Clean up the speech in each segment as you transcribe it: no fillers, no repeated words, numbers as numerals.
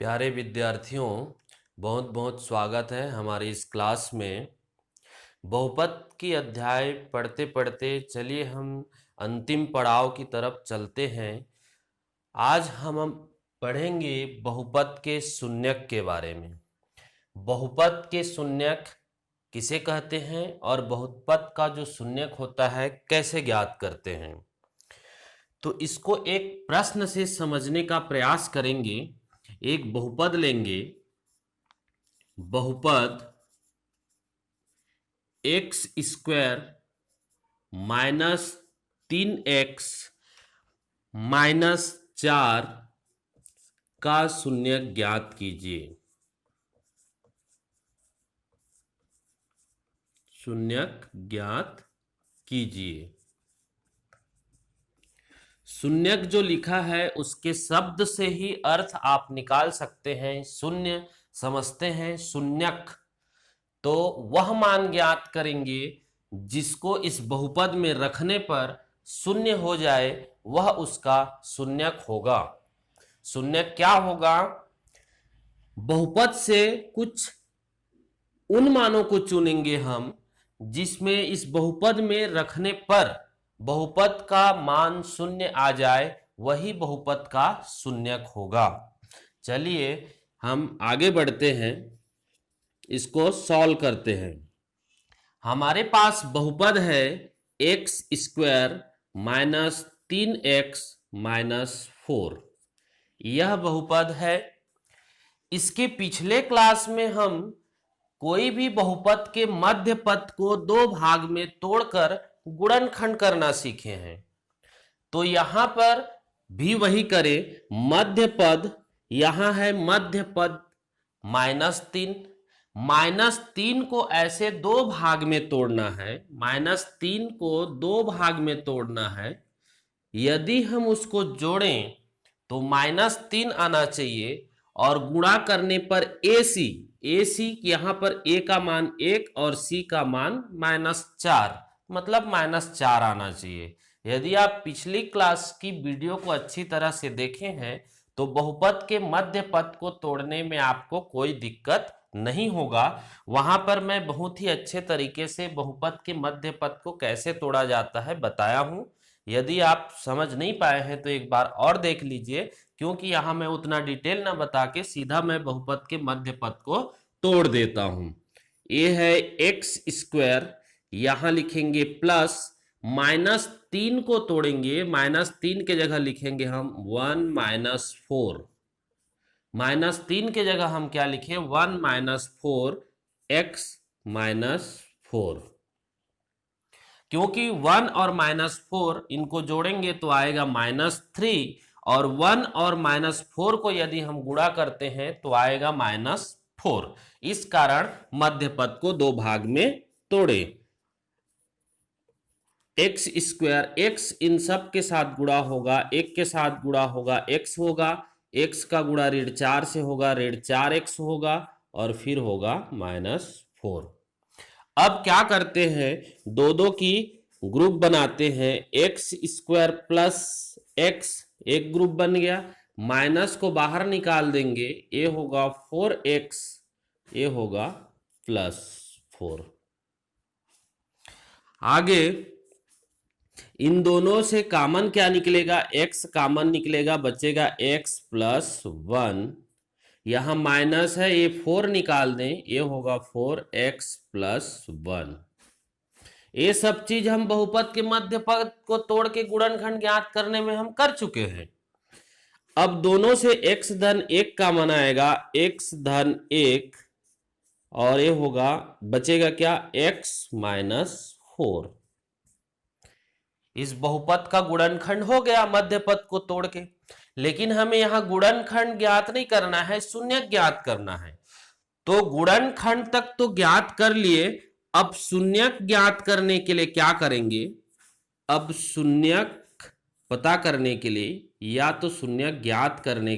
प्यारे विद्यार्थियों, बहुत बहुत स्वागत है हमारी इस क्लास में। बहुपद की अध्याय पढ़ते पढ़ते चलिए हम अंतिम पड़ाव की तरफ चलते हैं। आज हम पढ़ेंगे बहुपद के शून्यक के बारे में। बहुपद के शून्यक किसे कहते हैं और बहुपद का जो शून्यक होता है कैसे ज्ञात करते हैं, तो इसको एक प्रश्न से समझने का प्रयास करेंगे। एक बहुपद लेंगे, बहुपद x square minus 3x minus 4 का शून्यक ज्ञात कीजिए। शून्यक ज्ञात कीजिए। शून्यक जो लिखा है उसके शब्द से ही अर्थ आप निकाल सकते हैं। शून्य समझते हैं, शून्यक तो वह मान ज्ञात करेंगे जिसको इस बहुपद में रखने पर शून्य हो जाए, वह उसका शून्यक होगा। शून्यक क्या होगा? बहुपद से कुछ उन मानों को चुनेंगे हम जिसमें इस बहुपद में रखने पर बहुपद का मान शून्य आ जाए, वही बहुपद का शून्यक होगा। चलिए हम आगे बढ़ते हैं, इसको सॉल्व करते हैं। हमारे पास बहुपद है x square minus 3x minus 4। यह बहुपद है। इसके पिछले क्लास में हम कोई भी बहुपद के मध्य पद को दो भाग में तोड़कर गुणनखंड करना सीखे हैं, तो यहां पर भी वही करें। मध्य पद यहां है, मध्य पद -3। -3 को ऐसे दो भाग में तोड़ना है, -3 को दो भाग में तोड़ना है। यदि हम उसको जोड़ें तो -3 आना चाहिए और गुणा करने पर AC यहां पर A का मान 1 और C का मान -4, मतलब -4 आना चाहिए। यदि आप पिछली क्लास की वीडियो को अच्छी तरह से देखे हैं तो बहुपद के मध्य पद को तोड़ने में आपको कोई दिक्कत नहीं होगा। वहां पर मैं बहुत ही अच्छे तरीके से बहुपद के मध्य पद को कैसे तोड़ा जाता है बताया हूं। यदि आप समझ नहीं पाए हैं तो एक बार और देख लीजिए, क्योंकि यहां मैं उतना डिटेल ना बता के सीधा मैं बहुपद के मध्य पद को तोड़ देता हूं। ये है एक्स स्क्वायर, यहां लिखेंगे प्लस, -3 को तोड़ेंगे, -3 के जगह लिखेंगे हम 1 - 4। -3 के जगह हम क्या लिखें? 1 - 4 x - 4। क्योंकि 1 और -4 इनको जोड़ेंगे तो आएगा -3, और 1 और -4 को यदि हम गुणा करते हैं तो आएगा -4। इस कारण मध्य पद को दो भाग में तोड़े। एक्स स्क्वायर, एक्स इन सब के साथ गुणा होगा, एक के साथ गुणा होगा एक्स होगा, एक्स का गुणा ऋण 4 से होगा, ऋण 4x होगा, और फिर होगा -4। अब क्या करते हैं, दो दो की ग्रुप बनाते हैं। एक्स स्क्वायर प्लस एक्स एक ग्रुप बन गया, माइनस को बाहर निकाल देंगे, ये होगा 4x, ये होगा +4। आगे इन दोनों से कॉमन क्या निकलेगा? x कॉमन निकलेगा, बचेगा x + 1। यहां माइनस है, ये 4 निकाल दें, ये होगा 4x + 1। ये सब चीज हम बहुपद के मध्य पद को तोड़ के गुणनखंड ज्ञात करने में हम कर चुके हैं। अब दोनों से x धन 1 कॉमन आएगा, x धन 1, और ये होगा, बचेगा क्या? x - 4। इस बहुपद का गुणनखंड हो गया मध्य पद को तोड़ के। लेकिन हमें यहां गुणनखंड ज्ञात नहीं करना है, शून्यक ज्ञात करना है। तो गुणनखंड तक तो ज्ञात कर लिए, अब शून्यक ज्ञात करने के लिए क्या करेंगे? अब शून्यक पता करने के लिए या तो शून्यक ज्ञात करने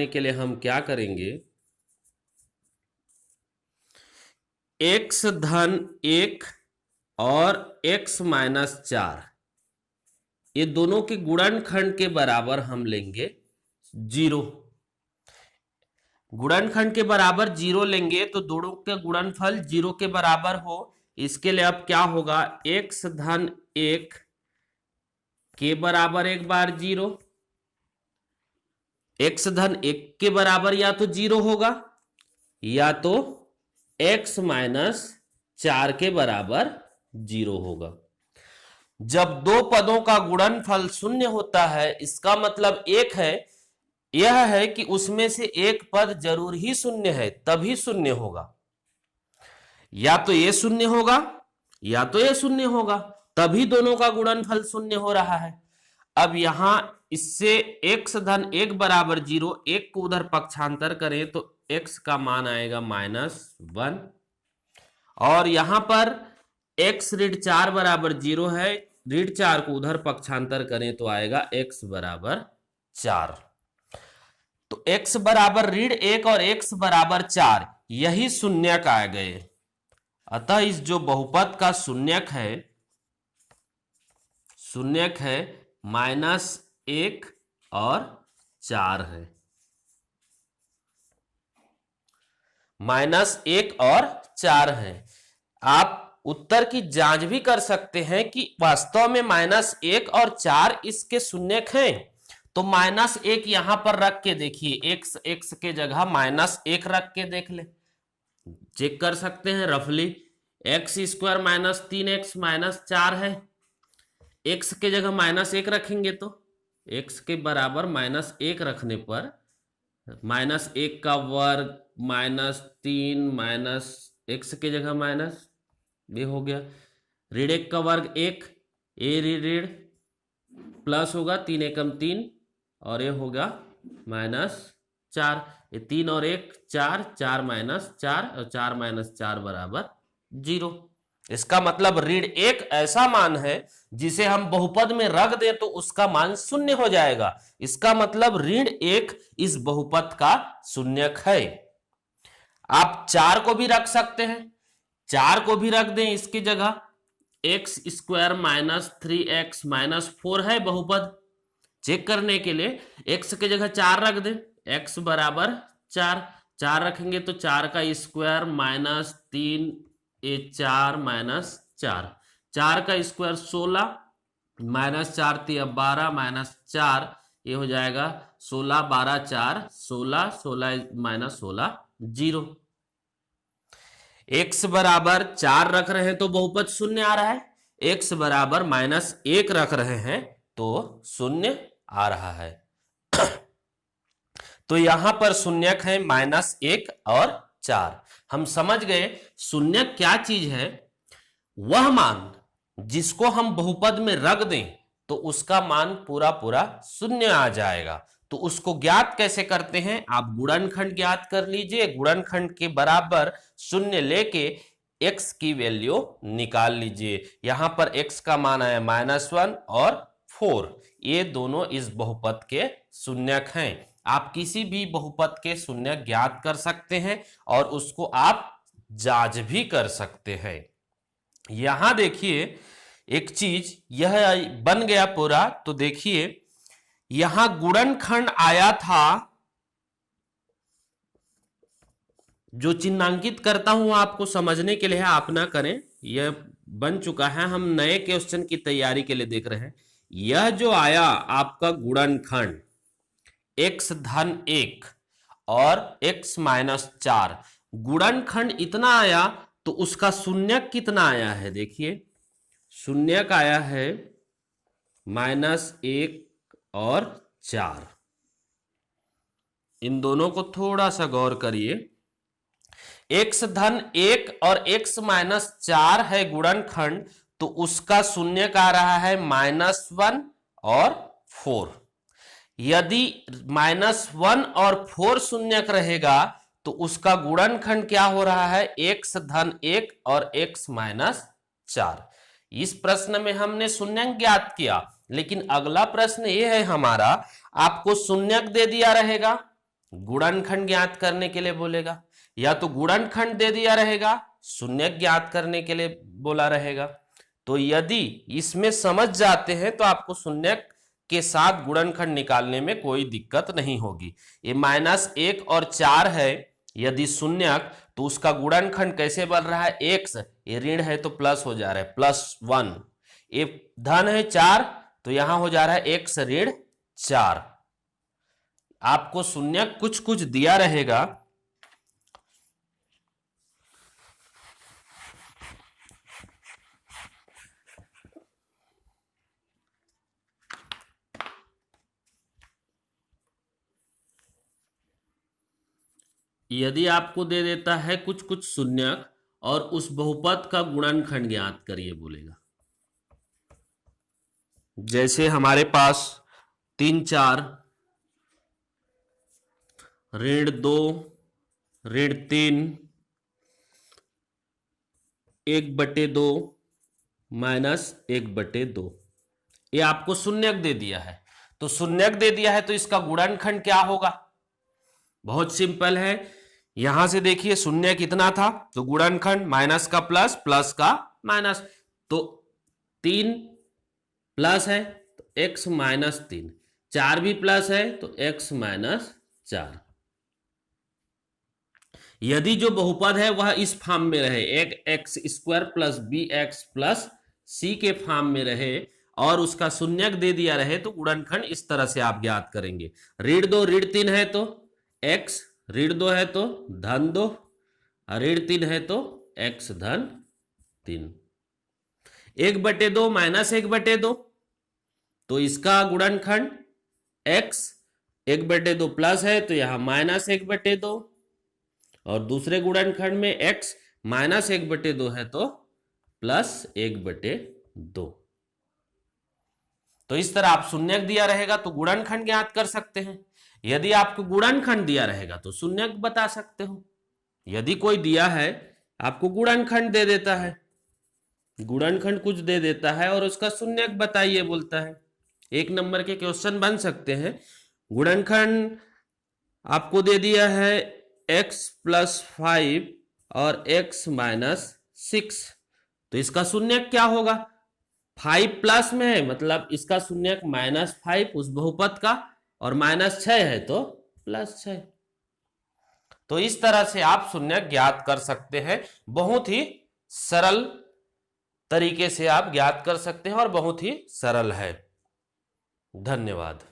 के लिए, हम क्या करेंगे? x धन 1 और x - 4, ये दोनों के गुणनखंड के बराबर हम लेंगे 0। गुणनखंड के बराबर 0 लेंगे तो दोनों का गुणनफल 0 के बराबर हो। इसके लिए अब क्या होगा, x धन 1 के बराबर एक बार 0, x धन 1 के बराबर या तो 0 होगा या तो x माइनस 4 के बराबर 0 होगा। जब दो पदों का गुणनफल शून्य होता है इसका मतलब एक है, यह है कि उसमें से एक पद जरूर ही शून्य है, तभी शून्य होगा। या तो ये शून्य होगा या तो ये शून्य होगा, तभी दोनों का गुणनफल शून्य हो रहा है। अब यहां इससे x धन 1 बराबर 0, 1 को उधर पक्षांतर करें तो x का मान आएगा -1, और यहां पर x ऋण 4 बराबर 0 है, ऋण 4 को उधर पक्षांतर करें तो आएगा x बराबर 4। तो x बराबर ऋण 1 और x बराबर 4 यही शून्यक आ गए। अतः इस जो बहुपद का शून्यक है -1 और 4 है, -1 और 4 है। आप उत्तर की जांच भी कर सकते हैं कि वास्तव में -1 और 4 इसके शून्यक हैं। तो -1 यहां पर रख के देखिए, x के जगह -1 रख के देख ले, चेक कर सकते हैं रफली। x स्क्वायर -3x - 4 है, x के जगह -1 रखेंगे तो x के बराबर -1 रखने पर -1 का वर्ग -3 x के जगह माइनस, ये हो गया ऋण 1 का वर्ग 1, ए ऋण प्लस होगा 3 एकम 3 और ये होगा -4, ये 3 और 1 4, 4 - 4 और 4 - 4 बराबर 0। इसका मतलब ऋण 1 ऐसा मान है जिसे हम बहुपद में रख दें तो उसका मान शून्य हो जाएगा। इसका मतलब ऋण 1 इस बहुपद का शून्यक है। आप 4 को भी रख सकते हैं, 4 को भी रख दें इसकी जगह, x स्क्वायर -3x - 4 है बहुपद। चेक करने के लिए x के जगह 4 रख दें, x बराबर 4, 4 रखेंगे तो 4 का स्क्वायर -3 ये 4 - 4, 4 का स्क्वायर 16 -4 3 12 -4, ये हो जाएगा 16 12 4 16, 16 - 16 0। x बराबर 4 रख रहे हैं तो बहुपद शून्य आ रहा है, x बराबर -1 रख रहे हैं तो शून्य आ रहा है। तो यहां पर शून्यक है -1 और 4। हम समझ गए शून्यक क्या चीज है, वह मान जिसको हम बहुपद में रख दें तो उसका मान पूरा पूरा शून्य आ जाएगा। तो उसको ज्ञात कैसे करते हैं, आप गुणनखंड ज्ञात कर लीजिए, गुणनखंड के बराबर शून्य लेके x की वैल्यू निकाल लीजिए। यहां पर x का मान आया -1 और 4, ये दोनों इस बहुपद के शून्यक हैं। आप किसी भी बहुपद के शून्यक ज्ञात कर सकते हैं और उसको आप जांच भी कर सकते हैं। यहां देखिए एक चीज, यह बन गया पूरा, तो देखिए यहां गुणनखंड आया था, जो चिन्हांकित करता हूं आपको समझने के लिए, आप ना करें, यह बन चुका है, हम नए क्वेश्चन की तैयारी के लिए देख रहे हैं। यह जो आया आपका गुणनखंड x धन 1 और x - 4, गुणनखंड इतना आया तो उसका शून्यक कितना आया है, देखिए शून्यक आया है -1 और 4। इन दोनों को थोड़ा सा गौर करिए, x धन 1 और x - 4 है गुणनखंड, तो उसका शून्यक आ रहा है -1 और 4। यदि -1 और 4 शून्यक रहेगा तो उसका गुणनखंड क्या हो रहा है, x धन 1 और x - 4। इस प्रश्न में हमने शून्यक ज्ञात किया, लेकिन अगला प्रश्न ये है हमारा, आपको शून्यक दे दिया रहेगा, गुणनखंड ज्ञात करने के लिए बोलेगा, या तो गुणनखंड दे दिया रहेगा, शून्यक ज्ञात करने के लिए बोला रहेगा। तो यदि इसमें समझ जाते हैं तो आपको शून्यक के साथ गुणनखंड निकालने में कोई दिक्कत नहीं होगी। ये -1 और 4 है, यदि शून्यक तो उसका गुणनखंड कैसे बन रहा है, x, ये ऋण है तो प्लस हो जा रहा है +1, ये धन है 4 तो यहां हो जा रहा है x ऋण 4। आपको शून्यक कुछ कुछ दिया रहेगा, यदि आपको दे देता है कुछ कुछ शून्यक और उस बहुपद का गुणनखंड ज्ञात करिए बोलेगा, जैसे हमारे पास 3 4 ऋण 2 ऋण 3 1/2 -1/2, ये आपको शून्यक दे दिया है। तो शून्यक दे दिया है तो इसका गुणनखंड क्या होगा, बहुत सिंपल है। यहां से देखिए शून्य कितना था तो गुणनखंड माइनस का प्लस, प्लस का माइनस, तो 3 प्लस है तो x -3, 4 भी प्लस है तो x -4। यदि जो बहुपद है वह इस फॉर्म में रहे, एक x² + bx + c के फॉर्म में रहे और उसका शून्यक दे दिया रहे तो गुणनखंड इस तरह से आप ज्ञात करेंगे। ऋण 2 ऋण 3 है तो x, ऋण 2 है तो धन 2, ऋण 3 है तो x धन 3। 1/2 -1/2, तो इसका गुणनखंड x, 1/2 प्लस है तो यहां -1/2, और दूसरे गुणनखंड में x -1/2 है तो +1/2। तो इस तरह आप शून्यक दिया रहेगा तो गुणनखंड ज्ञात कर सकते हैं। यदि आपको गुणनखंड दिया रहेगा तो शून्यक बता सकते हो। यदि कोई दिया है आपको गुणनखंड दे देता है, गुणनखंड कुछ दे देता है और उसका शून्यक बताइए बोलता है, 1 नंबर के क्वेश्चन बन सकते हैं। गुणनखंड आपको दे दिया है x + 5 और x -6, तो इसका शून्यक क्या होगा, 5 प्लस में है मतलब इसका शून्यक -5 उस बहुपद का, और -6 है तो +6। तो इस तरह से आप शून्यक ज्ञात कर सकते हैं, बहुत ही सरल तरीके से आप ज्ञात कर सकते हैं और बहुत ही सरल है। धन्यवाद।